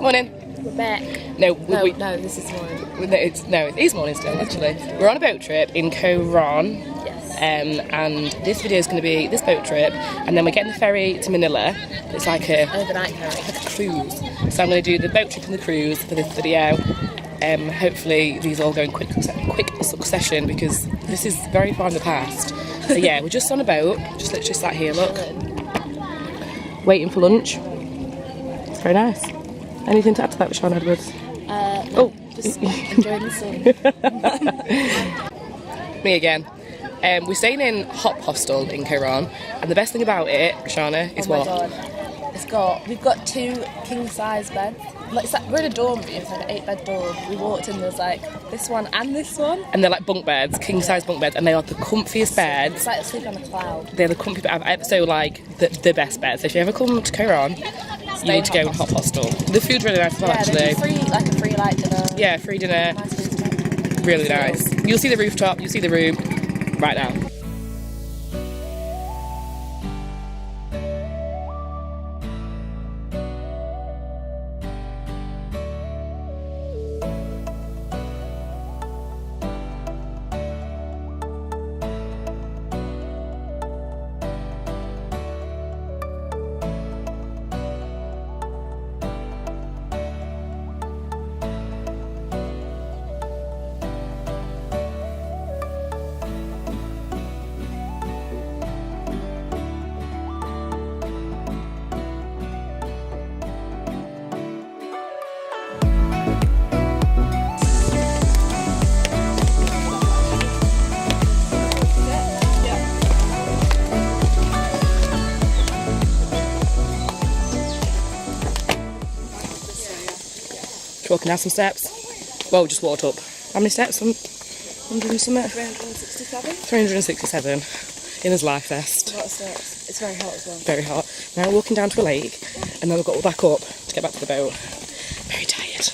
Morning. We're back. No, No, this is morning. it is morning still, actually. We're on a boat trip in Coron. Yes. And this video is going to be this boat trip, and then we're getting the ferry to Manila. It's like a Overnight ferry. like a cruise. So I'm going to do the boat trip and the cruise for this video. Hopefully these all go in quick succession because this is very far in the past. So yeah, we're just on a boat, just literally sat here, look, waiting for lunch. It's very nice. Anything to add to that, Sean Edwards? No, just enjoying the sun. Me again. We're staying in Hop Hostel in Coron, and the best thing about it, Shana, is what? Oh my god. We've got 2 king-size beds. Like, we're in a dorm room, it's like an 8-bed dorm. We walked in, there's like this one and this one. And they're like bunk beds, king-size bunk beds, and they are the comfiest beds. It's like sleep on a cloud. They're the comfy beds, so like the best beds. So if you ever come to Coron, you need to go in Hop Hostel. The food's really nice as well, actually. Yeah, a free light dinner. Yeah, free dinner. Nice food. Really nice. You'll see the rooftop, you'll see the room right now. Walking down some steps. Well, we just walked up. How many steps? 100 and something? 367. 367 in his life vest. A lot of steps. It's very hot as well. Very hot. Now we're walking down to a lake, and then we've got to back up to get back to the boat. Very tired.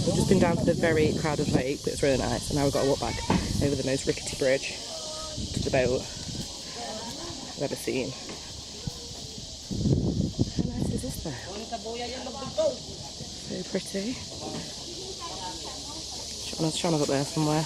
We've just been down to the very crowded lake, but it's really nice, and now we've got to walk back over the most rickety bridge to the boat I've ever seen. How nice is this though? So pretty. Shauna's up there somewhere.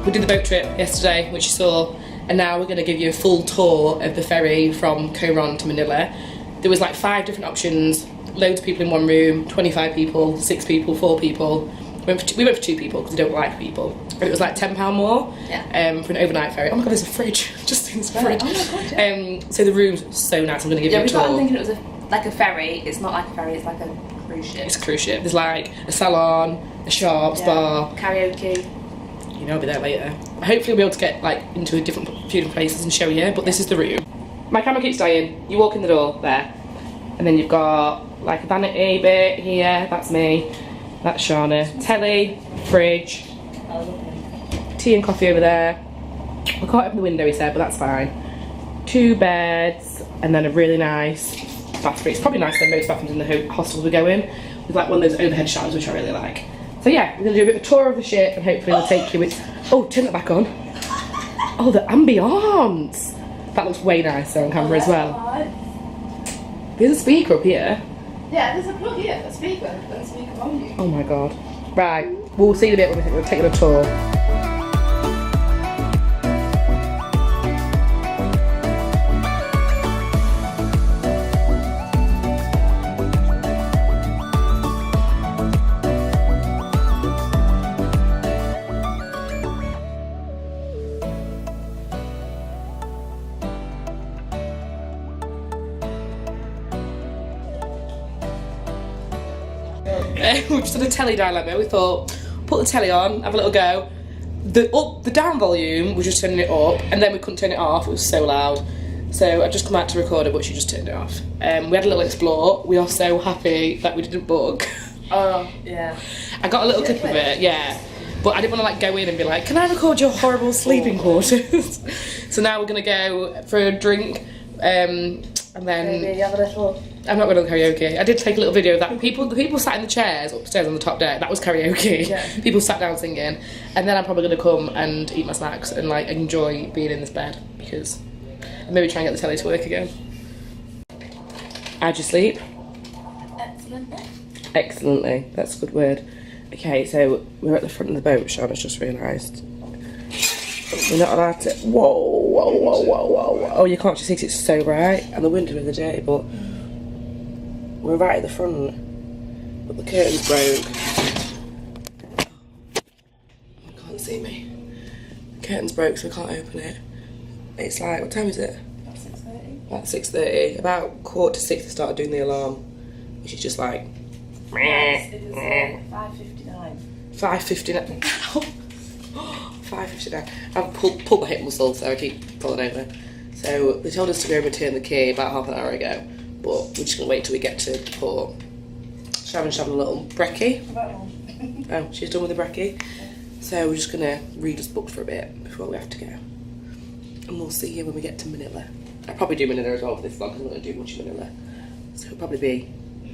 We did the boat trip yesterday, which you saw, and now we're going to give you a full tour of the ferry from Coron to Manila. There was like 5 different options, loads of people in one room, 25 people, 6 people, 4 people. We went for 2 people because we don't like people. And it was like £10 more for an overnight ferry. Oh my god, there's a fridge. Just think there's a fridge. Oh my god, yeah. So the room's so nice. I'm going to give you a tour. I'm thinking it was like a ferry. It's not like a ferry, it's like a cruise ship. It's a cruise ship. There's like a salon, a shops, bar. Karaoke. You know, I'll be there later. Hopefully we'll be able to get like into a few different places and show you, but this is the room. My camera keeps dying. You walk in the door there, and then you've got like a vanity bit here, that's me, that's Shauna, telly, fridge, tea and coffee over there. I can't open the window, he said, but that's fine. 2 beds, and then a really nice bathroom. It's probably nicer than most bathrooms in the hostels we go in, with like one of those overhead showers, which I really like. So yeah, we're going to do a bit of a tour of the ship, and hopefully we'll take you with... Oh, turn it back on. Oh, the ambiance. That looks way nicer on camera as well. There's a speaker up here. Yeah, there's a plug here, a speaker, and a speaker on you. Oh my god. Right, we'll see in a bit when we're taking a tour. We've just had a telly dilemma. We thought, put the telly on, have a little go. The down volume, we're just turning it up, and then we couldn't turn it off, it was so loud. So I've just come out to record it, but she just turned it off. We had a little explore. We are so happy that we didn't bug. Oh, yeah. I got a little clip of it, yeah. But I didn't want to like go in and be like, can I record your horrible sleeping quarters? So now we're going to go for a drink, and then... Maybe you have a little... I'm not going to karaoke. I did take a little video of that. The people sat in the chairs upstairs on the top deck. That was karaoke. Yeah. People sat down singing. And then I'm probably going to come and eat my snacks and like enjoy being in this bed, because maybe try and get the telly to work again. How'd you sleep? Excellently. Excellently. That's a good word. Okay, so we're at the front of the boat. Shauna's just realised. We're not allowed to... Whoa. Oh, you can't just see 'cause it's so bright. And the window in the day, but... We're right at the front. But the curtain's broke. You can't see me. The curtain's broke, so I can't open it. It's like... What time is it? About 6:30. About 6:30. About 5:45 they started doing the alarm. Which is just like... It was 5:59. 5:59. 5:59. I've pulled my hip muscle, so I keep falling over. So they told us to go and return the key about half an hour ago, but we're just gonna wait till we get to the port. Sharon's having a little brekkie. Oh, she's done with the brekkie. So we're just gonna read us books for a bit before we have to go, and we'll see you when we get to Manila. I'll probably do Manila as well for this vlog because I'm gonna do much in Manila. So it'll probably be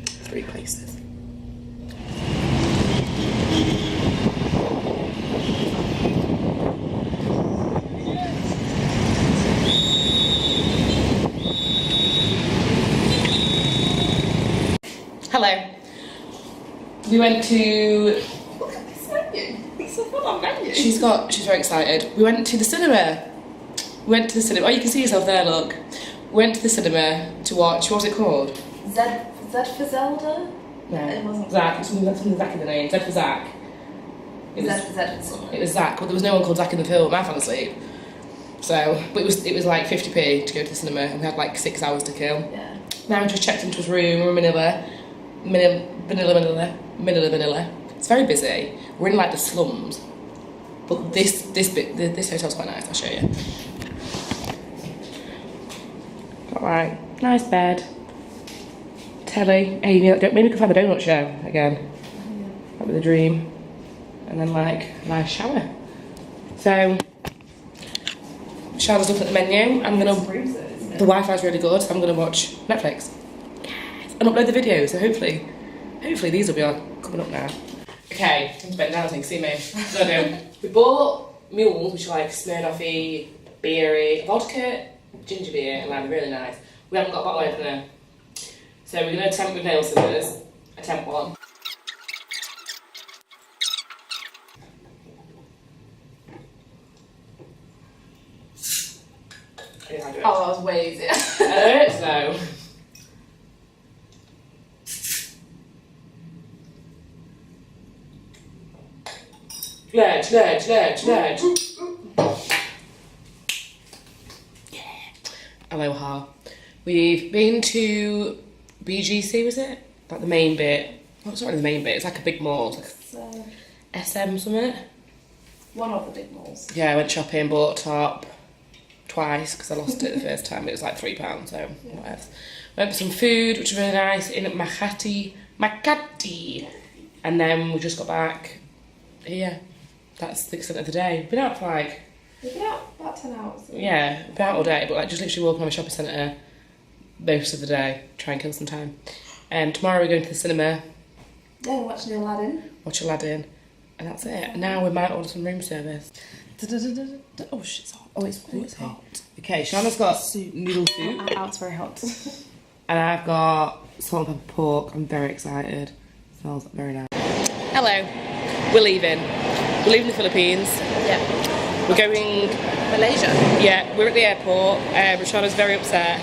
3 places. Hello. We went to... Look at this menu. It's a full-on menu. She's very excited. We went to the cinema. Oh, you can see yourself there, look. We went to the cinema to watch, what was it called? Z for Zelda? No. It wasn't Zach. It's something Zach in the name. Z for Zach. It was Zach, but there was no one called Zach in the film. I fell asleep. So, but it was like 50p to go to the cinema, and we had like 6 hours to kill. Yeah. Now we just checked into his room. We're in Manila. It's very busy. We're in like the slums, but this hotel's quite nice. I'll show you. Got like nice bed, telly. Hey, maybe we can find a donut show again. That'd be the dream. And then like a nice shower. So Shauna's looking at the menu. The Wi-Fi's really good, so I'm gonna watch Netflix. And upload the video, so hopefully these will be coming up now. Okay, time to bend down so you can see me. No. We bought mules, which are like Smirnoff-y, beery, vodka, ginger beer, and like really nice. We haven't got a bottle opener. So we're going to attempt with nail scissors. Attempt one. Oh, that was way easier. I don't know. Ledge. Yeah. Aloha. We've been to BGC, was it? Like the main bit. Oh, it's not really the main bit, it's like a big mall. It's like SM something. One of the big malls. Yeah, I went shopping, bought a top twice because I lost it the first time. It was like £3, so whatever. Went for some food, which was really nice, in Makati. And then we just got back here. That's the extent of the day. Been out for like... We've been out about 10 hours. Yeah, been out all day, but like just literally walking around the shopping centre most of the day, try and kill some time. Tomorrow we're going to the cinema. Yeah, we're watching Aladdin. Watch Aladdin. And that's it. Now we might order some room service. Oh, shit's hot. Oh, it's hot. Okay, Shauna's got noodle soup. Oh, it's very hot. And I've got salt and pepper pork. I'm very excited. Smells very nice. Hello. We're leaving. We're leaving the Philippines. Yeah. We're going... Malaysia. Yeah, we're at the airport. Shauna's very upset.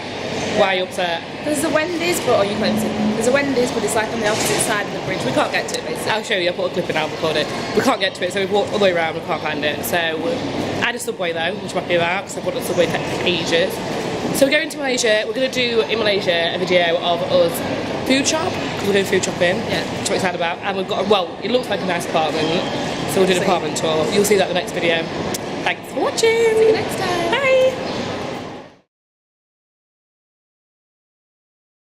Why are you upset? There's a Wendy's, but... Oh, you can't see. There's a Wendy's, but it's like on the opposite side of the bridge. We can't get to it, basically. I'll show you. I'll put a clip in, I'll record it. We can't get to it, so we've walked all the way around. We can't find it. So I had a Subway, though, which I'm happy about, because I've wanted a Subway for ages. So we're going to Malaysia. We're going to do, in Malaysia, a video of us food shop, because we're going food shopping, Yeah. which I'm excited about. And we've got, well, it looks like a nice apartment, so we'll do an apartment tour. You'll see that in the next video. Thanks for watching! See you next time.